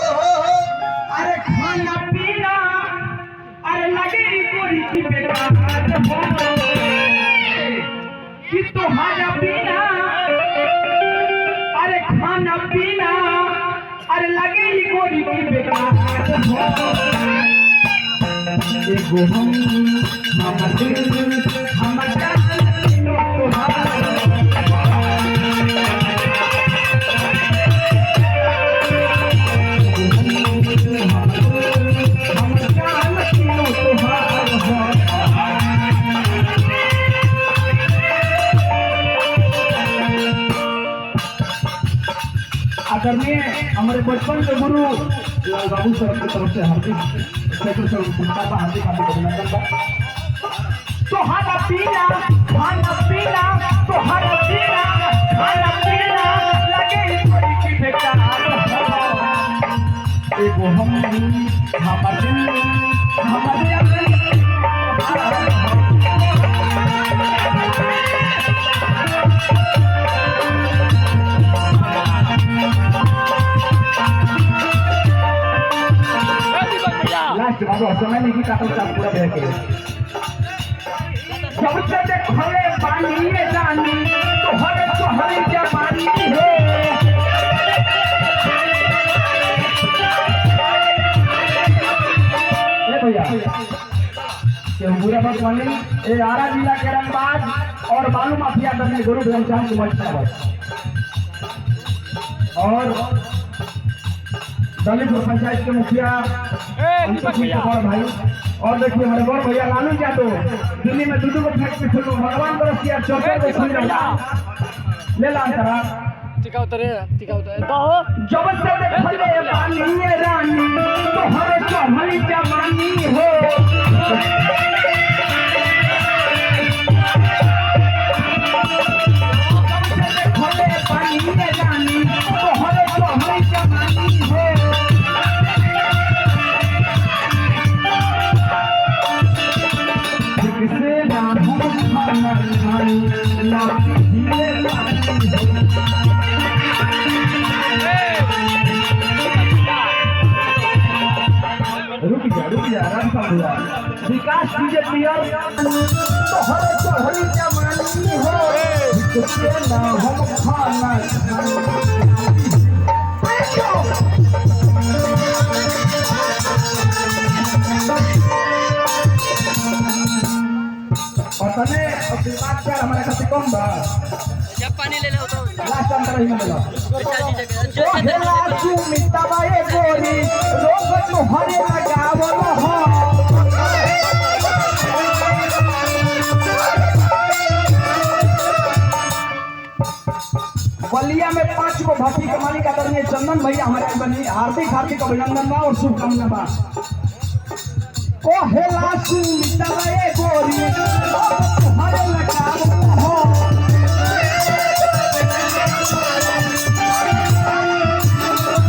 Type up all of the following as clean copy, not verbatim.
अरे खाना पीना अरे लगे कोरी की बेटा कि तुम्हारा पीना अरे खाना पीना अरे लगे कोरी की बेटा एगो हम दिल हम आदरणीय हमारे बचपन के गुरु लाल बाबू सर की तरफ से हार्दिक हार्दिक अभिनंदन बा। तोहरा पीना खाना पीना तोहरा पीना खाना पीना लगे कोई की बेकार एगो हम हमारे लास्ट बाबू समय नहीं काटल का पूरा बह के सबसे देखले पानी में जानी तोहरे तोहरे जवानी हो ए भैया के पूरा बात माने ए आरा जिला के रंगबाज और बालू माफिया करने गुरु ग्रंथान के मंच पर और दलित पंचायत के मुखिया भाई और देखिए हमारे बड़ भैया लालू यादव दिल्ली में दूध को फैक्ट्री खोलो भगवान तरफ किया चौथे को खुल रहा ले ला अंतरा टिका उतरे तो जब से देखले पानी में रानी तोहरे चढ़ली जवानी हो देखले पानी में रानी तोहरे चढ़ली जवानी हो किसे ना हम खाना खाई ना धीरे रुक जा आराम से भैया विकास कीजिए पियर तो हरे चढ़ली जवानी हो किसे ना हम खाना पता नहीं बात कर हमारे खाते कम बा जब पानी ले लो तो लास्ट अंतर ही मिला चाची जगह ओ हेला सुमिता बाए गोरी रोग तो हरे लगावल हो बलिया में 5 को भाटी के मालिक आदरणीय चंदन भैया हमारे बनी हार्दिक अभिनंदन बा और शुभकामना बा। ओ हेला सुमिता बाए गोरी हरे लगावल हो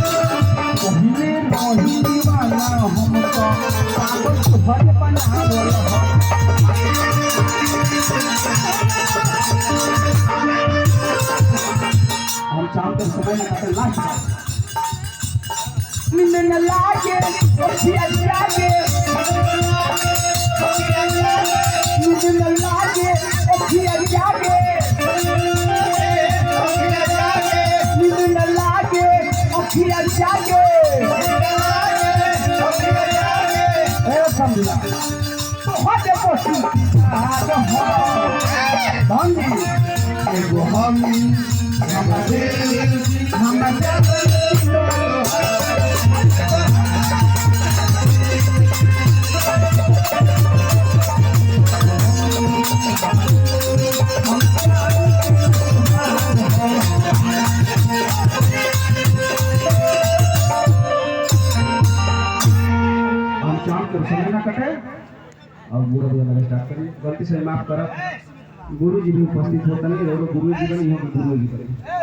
पहिले रही दीवाना हम तो पागल भरे बनावल हो हम चाहते समय में कहते लास्ट निंद न लागे ओठिया लागे निंद न लागे ओठिया लागे निंद न लागे ओठिया लागे ए समझला तो हटे पोसी आ तो हो बंदी एगो हम कटे और बुरा बुरा स्टार्ट करें गलती से माफ करब गुरु जी भी उपस्थित होता नहीं गुरु जी बनी गुरु जी करें।